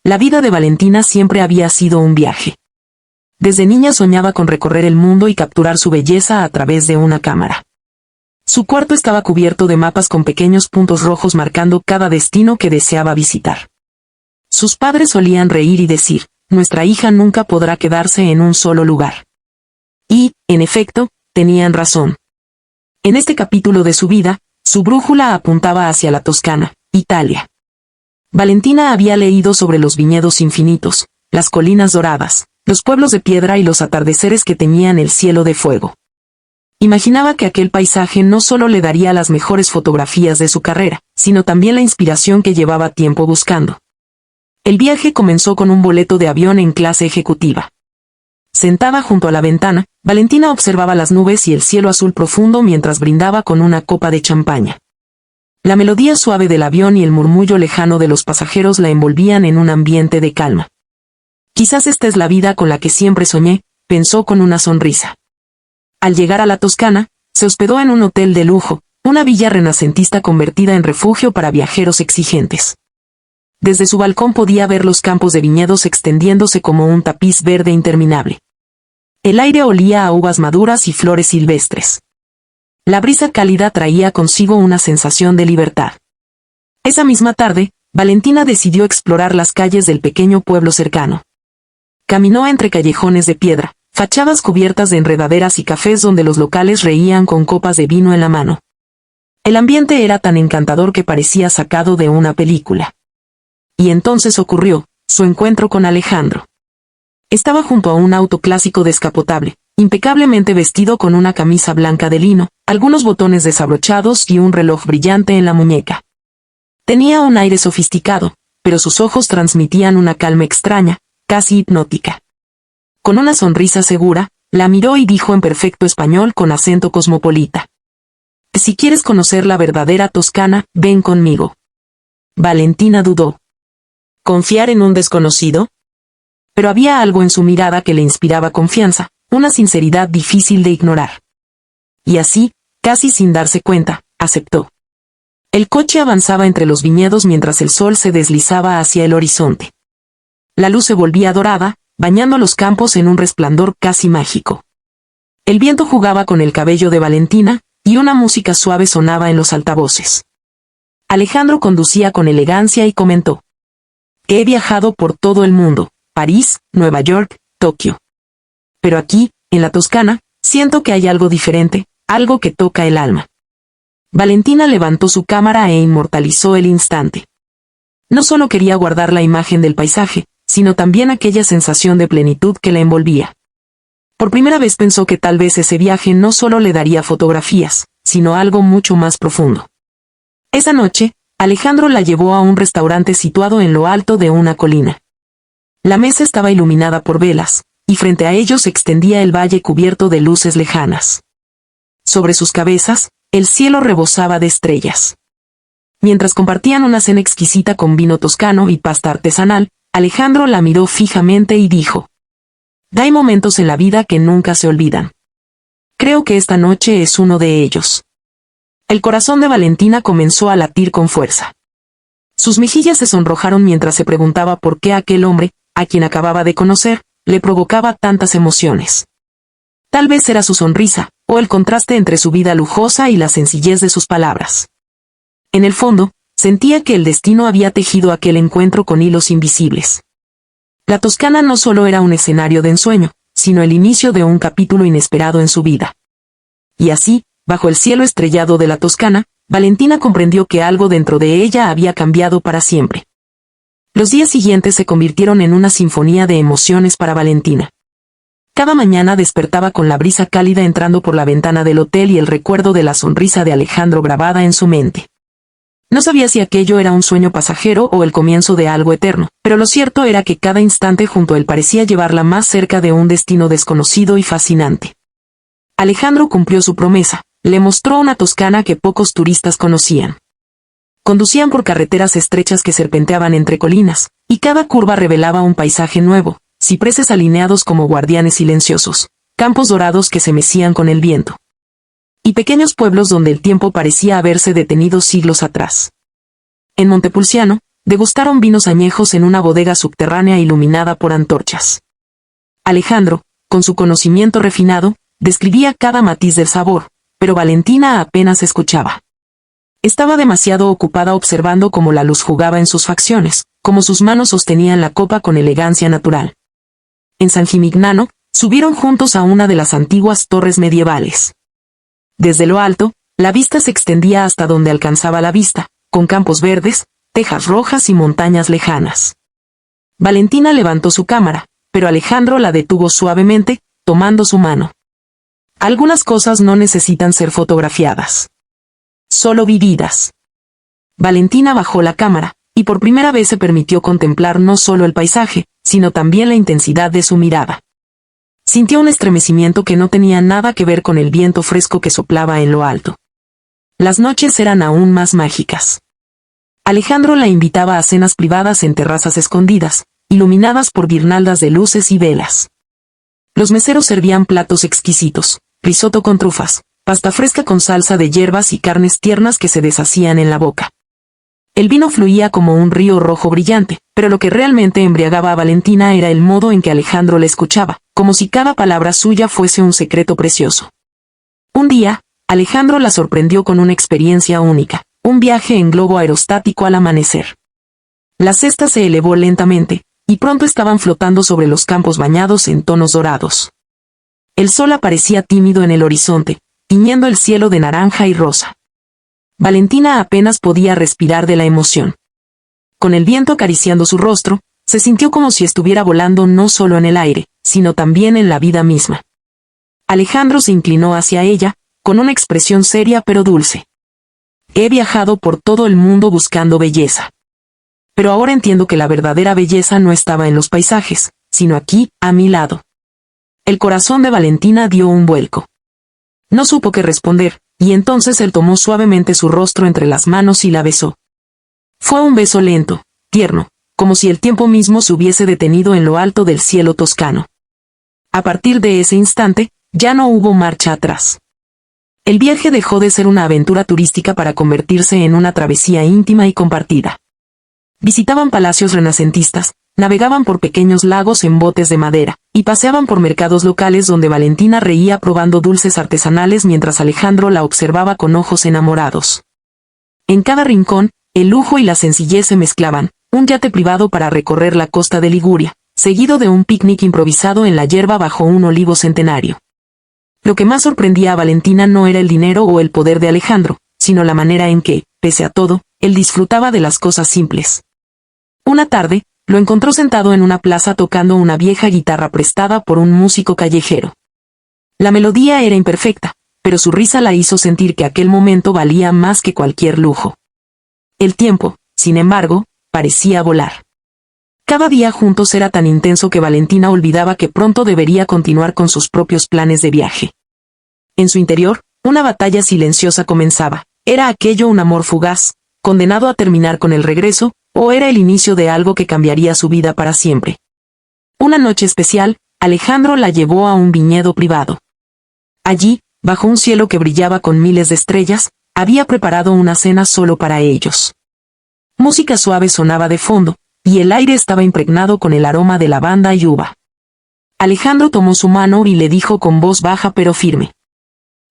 La vida de Valentina siempre había sido un viaje. Desde niña soñaba con recorrer el mundo y capturar su belleza a través de una cámara. Su cuarto estaba cubierto de mapas con pequeños puntos rojos marcando cada destino que deseaba visitar. Sus padres solían reír y decir, nuestra hija nunca podrá quedarse en un solo lugar. Y, en efecto, tenían razón. En este capítulo de su vida, su brújula apuntaba hacia la Toscana, Italia. Valentina había leído sobre los viñedos infinitos, las colinas doradas, los pueblos de piedra y los atardeceres que teñían el cielo de fuego. Imaginaba que aquel paisaje no solo le daría las mejores fotografías de su carrera, sino también la inspiración que llevaba tiempo buscando. El viaje comenzó con un boleto de avión en clase ejecutiva. Sentada junto a la ventana, Valentina observaba las nubes y el cielo azul profundo mientras brindaba con una copa de champaña. La melodía suave del avión y el murmullo lejano de los pasajeros la envolvían en un ambiente de calma. Quizás esta es la vida con la que siempre soñé, pensó con una sonrisa. Al llegar a la Toscana, se hospedó en un hotel de lujo, una villa renacentista convertida en refugio para viajeros exigentes. Desde su balcón podía ver los campos de viñedos extendiéndose como un tapiz verde interminable. El aire olía a uvas maduras y flores silvestres. La brisa cálida traía consigo una sensación de libertad. Esa misma tarde, Valentina decidió explorar las calles del pequeño pueblo cercano. Caminó entre callejones de piedra, fachadas cubiertas de enredaderas y cafés donde los locales reían con copas de vino en la mano. El ambiente era tan encantador que parecía sacado de una película. Y entonces ocurrió, su encuentro con Alejandro. Estaba junto a un auto clásico descapotable, impecablemente vestido con una camisa blanca de lino, algunos botones desabrochados y un reloj brillante en la muñeca. Tenía un aire sofisticado, pero sus ojos transmitían una calma extraña, casi hipnótica. Con una sonrisa segura, la miró y dijo en perfecto español con acento cosmopolita: «Si quieres conocer la verdadera Toscana, ven conmigo». Valentina dudó. ¿Confiar en un desconocido? Pero había algo en su mirada que le inspiraba confianza, una sinceridad difícil de ignorar. Y así, casi sin darse cuenta, aceptó. El coche avanzaba entre los viñedos mientras el sol se deslizaba hacia el horizonte. La luz se volvía dorada, bañando los campos en un resplandor casi mágico. El viento jugaba con el cabello de Valentina, y una música suave sonaba en los altavoces. Alejandro conducía con elegancia y comentó: «He viajado por todo el mundo, París, Nueva York, Tokio. Pero aquí, en la Toscana, siento que hay algo diferente, algo que toca el alma». Valentina levantó su cámara e inmortalizó el instante. No solo quería guardar la imagen del paisaje, sino también aquella sensación de plenitud que la envolvía. Por primera vez pensó que tal vez ese viaje no solo le daría fotografías, sino algo mucho más profundo. Esa noche, Alejandro la llevó a un restaurante situado en lo alto de una colina. La mesa estaba iluminada por velas, y frente a ellos se extendía el valle cubierto de luces lejanas. Sobre sus cabezas, el cielo rebosaba de estrellas. Mientras compartían una cena exquisita con vino toscano y pasta artesanal, Alejandro la miró fijamente y dijo: «Hay momentos en la vida que nunca se olvidan. Creo que esta noche es uno de ellos». El corazón de Valentina comenzó a latir con fuerza. Sus mejillas se sonrojaron mientras se preguntaba por qué aquel hombre, a quien acababa de conocer, le provocaba tantas emociones. Tal vez era su sonrisa, o el contraste entre su vida lujosa y la sencillez de sus palabras. En el fondo, sentía que el destino había tejido aquel encuentro con hilos invisibles. La Toscana no solo era un escenario de ensueño, sino el inicio de un capítulo inesperado en su vida. Y así, bajo el cielo estrellado de la Toscana, Valentina comprendió que algo dentro de ella había cambiado para siempre. Los días siguientes se convirtieron en una sinfonía de emociones para Valentina. Cada mañana despertaba con la brisa cálida entrando por la ventana del hotel y el recuerdo de la sonrisa de Alejandro grabada en su mente. No sabía si aquello era un sueño pasajero o el comienzo de algo eterno, pero lo cierto era que cada instante junto a él parecía llevarla más cerca de un destino desconocido y fascinante. Alejandro cumplió su promesa, le mostró una Toscana que pocos turistas conocían. Conducían por carreteras estrechas que serpenteaban entre colinas, y cada curva revelaba un paisaje nuevo, cipreses alineados como guardianes silenciosos, campos dorados que se mecían con el viento. Y pequeños pueblos donde el tiempo parecía haberse detenido siglos atrás. En Montepulciano, Degustaron vinos añejos en una bodega subterránea iluminada por antorchas. Alejandro, con su conocimiento refinado, describía cada matiz del sabor, pero Valentina apenas escuchaba. Estaba demasiado ocupada observando cómo la luz jugaba en sus facciones, cómo sus manos sostenían la copa con elegancia natural. En San Gimignano, subieron juntos a una de las antiguas torres medievales. Desde lo alto, la vista se extendía hasta donde alcanzaba la vista, con campos verdes, tejas rojas y montañas lejanas. Valentina levantó su cámara, pero Alejandro la detuvo suavemente, tomando su mano. Algunas cosas no necesitan ser fotografiadas. Solo vividas. Valentina bajó la cámara, y por primera vez se permitió contemplar no solo el paisaje, sino también la intensidad de su mirada. Sintió un estremecimiento que no tenía nada que ver con el viento fresco que soplaba en lo alto. Las noches eran aún más mágicas. Alejandro la invitaba a cenas privadas en terrazas escondidas, iluminadas por guirnaldas de luces y velas. Los meseros servían platos exquisitos, risotto con trufas, pasta fresca con salsa de hierbas y carnes tiernas que se deshacían en la boca. El vino fluía como un río rojo brillante, pero lo que realmente embriagaba a Valentina era el modo en que Alejandro le escuchaba, como si cada palabra suya fuese un secreto precioso. Un día, Alejandro la sorprendió con una experiencia única, un viaje en globo aerostático al amanecer. La cesta se elevó lentamente, y pronto estaban flotando sobre los campos bañados en tonos dorados. El sol aparecía tímido en el horizonte, tiñendo el cielo de naranja y rosa. Valentina apenas podía respirar de la emoción. Con el viento acariciando su rostro, se sintió como si estuviera volando no solo en el aire, sino también en la vida misma. Alejandro se inclinó hacia ella, con una expresión seria pero dulce. He viajado por todo el mundo buscando belleza. Pero ahora entiendo que la verdadera belleza no estaba en los paisajes, sino aquí, a mi lado. El corazón de Valentina dio un vuelco. No supo qué responder, y entonces él tomó suavemente su rostro entre las manos y la besó. Fue un beso lento, tierno, como si el tiempo mismo se hubiese detenido en lo alto del cielo toscano. A partir de ese instante, ya no hubo marcha atrás. El viaje dejó de ser una aventura turística para convertirse en una travesía íntima y compartida. Visitaban palacios renacentistas, navegaban por pequeños lagos en botes de madera, y paseaban por mercados locales donde Valentina reía probando dulces artesanales mientras Alejandro la observaba con ojos enamorados. En cada rincón, el lujo y la sencillez se mezclaban, un yate privado para recorrer la costa de Liguria, seguido de un picnic improvisado en la hierba bajo un olivo centenario. Lo que más sorprendía a Valentina no era el dinero o el poder de Alejandro, sino la manera en que, pese a todo, él disfrutaba de las cosas simples. Una tarde, lo encontró sentado en una plaza tocando una vieja guitarra prestada por un músico callejero. La melodía era imperfecta, pero su risa la hizo sentir que aquel momento valía más que cualquier lujo. El tiempo, sin embargo, parecía volar. Cada día juntos era tan intenso que Valentina olvidaba que pronto debería continuar con sus propios planes de viaje. En su interior, una batalla silenciosa comenzaba. ¿Era aquello un amor fugaz, condenado a terminar con el regreso, o era el inicio de algo que cambiaría su vida para siempre? Una noche especial, Alejandro la llevó a un viñedo privado. Allí, bajo un cielo que brillaba con miles de estrellas, había preparado una cena solo para ellos. Música suave sonaba de fondo, y el aire estaba impregnado con el aroma de lavanda y uva. Alejandro tomó su mano y le dijo con voz baja pero firme: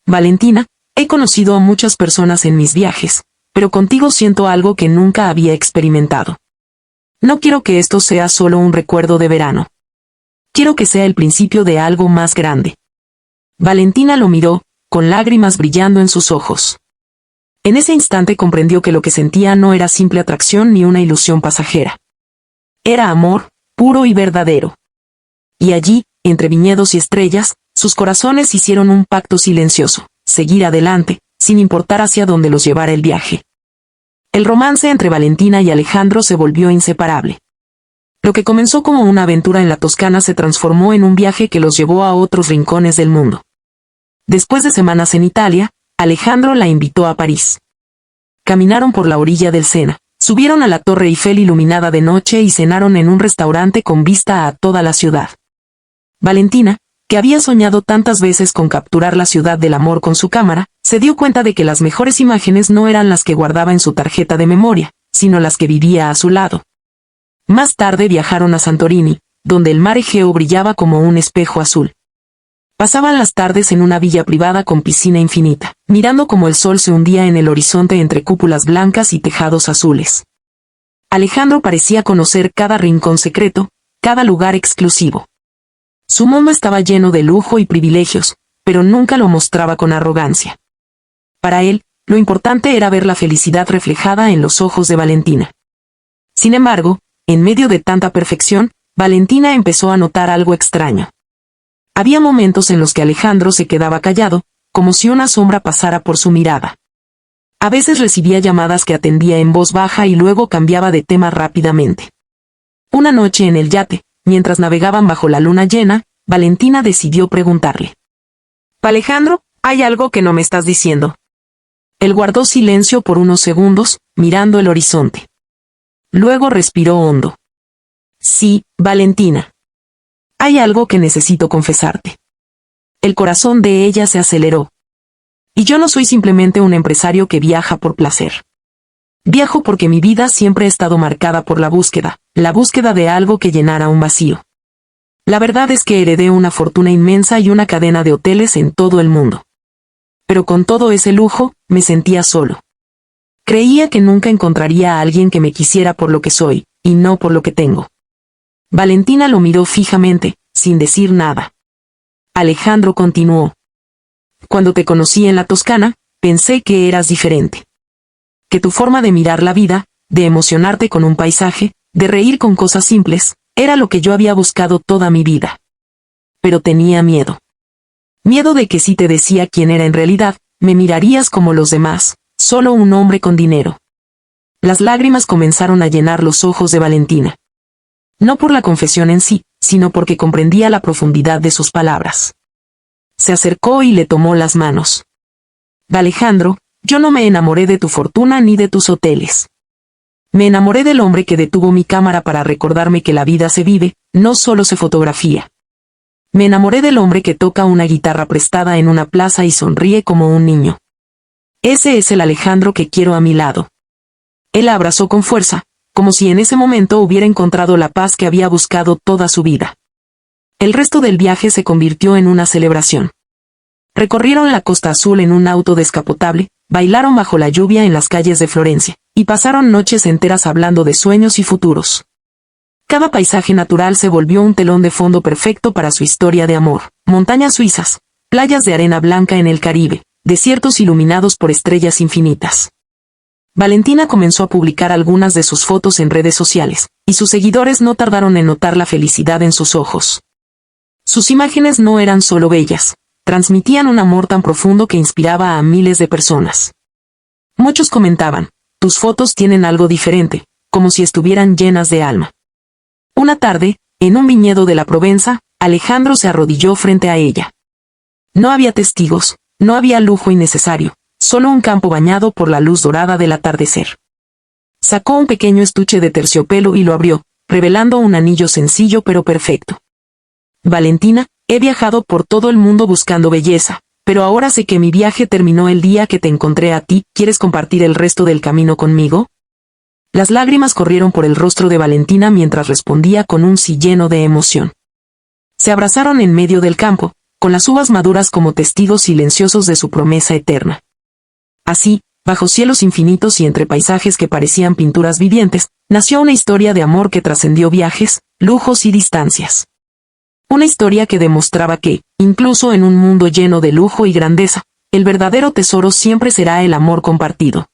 Valentina, he conocido a muchas personas en mis viajes, pero contigo siento algo que nunca había experimentado. No quiero que esto sea solo un recuerdo de verano. Quiero que sea el principio de algo más grande. Valentina lo miró, con lágrimas brillando en sus ojos. En ese instante comprendió que lo que sentía no era simple atracción ni una ilusión pasajera. Era amor, puro y verdadero. Y allí, entre viñedos y estrellas, sus corazones hicieron un pacto silencioso: seguir adelante, sin importar hacia dónde los llevara el viaje. El romance entre Valentina y Alejandro se volvió inseparable. Lo que comenzó como una aventura en la Toscana se transformó en un viaje que los llevó a otros rincones del mundo. Después de semanas en Italia, Alejandro la invitó a París. Caminaron por la orilla del Sena, subieron a la Torre Eiffel iluminada de noche y cenaron en un restaurante con vista a toda la ciudad. Valentina, que había soñado tantas veces con capturar la ciudad del amor con su cámara, se dio cuenta de que las mejores imágenes no eran las que guardaba en su tarjeta de memoria, sino las que vivía a su lado. Más tarde viajaron a Santorini, donde el mar Egeo brillaba como un espejo azul. Pasaban las tardes en una villa privada con piscina infinita, mirando como el sol se hundía en el horizonte entre cúpulas blancas y tejados azules. Alejandro parecía conocer cada rincón secreto, cada lugar exclusivo. Su mundo estaba lleno de lujo y privilegios, pero nunca lo mostraba con arrogancia. Para él, lo importante era ver la felicidad reflejada en los ojos de Valentina. Sin embargo, en medio de tanta perfección, Valentina empezó a notar algo extraño. Había momentos en los que Alejandro se quedaba callado, como si una sombra pasara por su mirada. A veces recibía llamadas que atendía en voz baja y luego cambiaba de tema rápidamente. Una noche en el yate, mientras navegaban bajo la luna llena, Valentina decidió preguntarle: «Alejandro, hay algo que no me estás diciendo». Él guardó silencio por unos segundos, mirando el horizonte. Luego respiró hondo. «Sí, Valentina. Hay algo que necesito confesarte». El corazón de ella se aceleró. «Y yo no soy simplemente un empresario que viaja por placer. Viajo porque mi vida siempre ha estado marcada por la búsqueda de algo que llenara un vacío. La verdad es que heredé una fortuna inmensa y una cadena de hoteles en todo el mundo. Pero con todo ese lujo, me sentía solo. Creía que nunca encontraría a alguien que me quisiera por lo que soy, y no por lo que tengo». Valentina lo miró fijamente, sin decir nada. Alejandro continuó: «Cuando te conocí en la Toscana, pensé que eras diferente. Que tu forma de mirar la vida, de emocionarte con un paisaje, de reír con cosas simples, era lo que yo había buscado toda mi vida. Pero tenía miedo. Miedo de que si te decía quién era en realidad, me mirarías como los demás, solo un hombre con dinero». Las lágrimas comenzaron a llenar los ojos de Valentina. No por la confesión en sí, sino porque comprendía la profundidad de sus palabras. Se acercó y le tomó las manos. «Alejandro, yo no me enamoré de tu fortuna ni de tus hoteles. Me enamoré del hombre que detuvo mi cámara para recordarme que la vida se vive, no solo se fotografía. Me enamoré del hombre que toca una guitarra prestada en una plaza y sonríe como un niño. Ese es el Alejandro que quiero a mi lado». Él la abrazó con fuerza, como si en ese momento hubiera encontrado la paz que había buscado toda su vida. El resto del viaje se convirtió en una celebración. Recorrieron la Costa Azul en un auto descapotable, bailaron bajo la lluvia en las calles de Florencia, y pasaron noches enteras hablando de sueños y futuros. Cada paisaje natural se volvió un telón de fondo perfecto para su historia de amor: montañas suizas, playas de arena blanca en el Caribe, desiertos iluminados por estrellas infinitas. Valentina comenzó a publicar algunas de sus fotos en redes sociales, y sus seguidores no tardaron en notar la felicidad en sus ojos. Sus imágenes no eran solo bellas, transmitían un amor tan profundo que inspiraba a miles de personas. Muchos comentaban: «Tus fotos tienen algo diferente», como si estuvieran llenas de alma. Una tarde, en un viñedo de la Provenza, Alejandro se arrodilló frente a ella. No había testigos, no había lujo innecesario, solo un campo bañado por la luz dorada del atardecer. Sacó un pequeño estuche de terciopelo y lo abrió, revelando un anillo sencillo pero perfecto. «Valentina, he viajado por todo el mundo buscando belleza, pero ahora sé que mi viaje terminó el día que te encontré a ti. ¿Quieres compartir el resto del camino conmigo?». Las lágrimas corrieron por el rostro de Valentina mientras respondía con un sí lleno de emoción. Se abrazaron en medio del campo, con las uvas maduras como testigos silenciosos de su promesa eterna. Así, bajo cielos infinitos y entre paisajes que parecían pinturas vivientes, nació una historia de amor que trascendió viajes, lujos y distancias. Una historia que demostraba que, incluso en un mundo lleno de lujo y grandeza, el verdadero tesoro siempre será el amor compartido.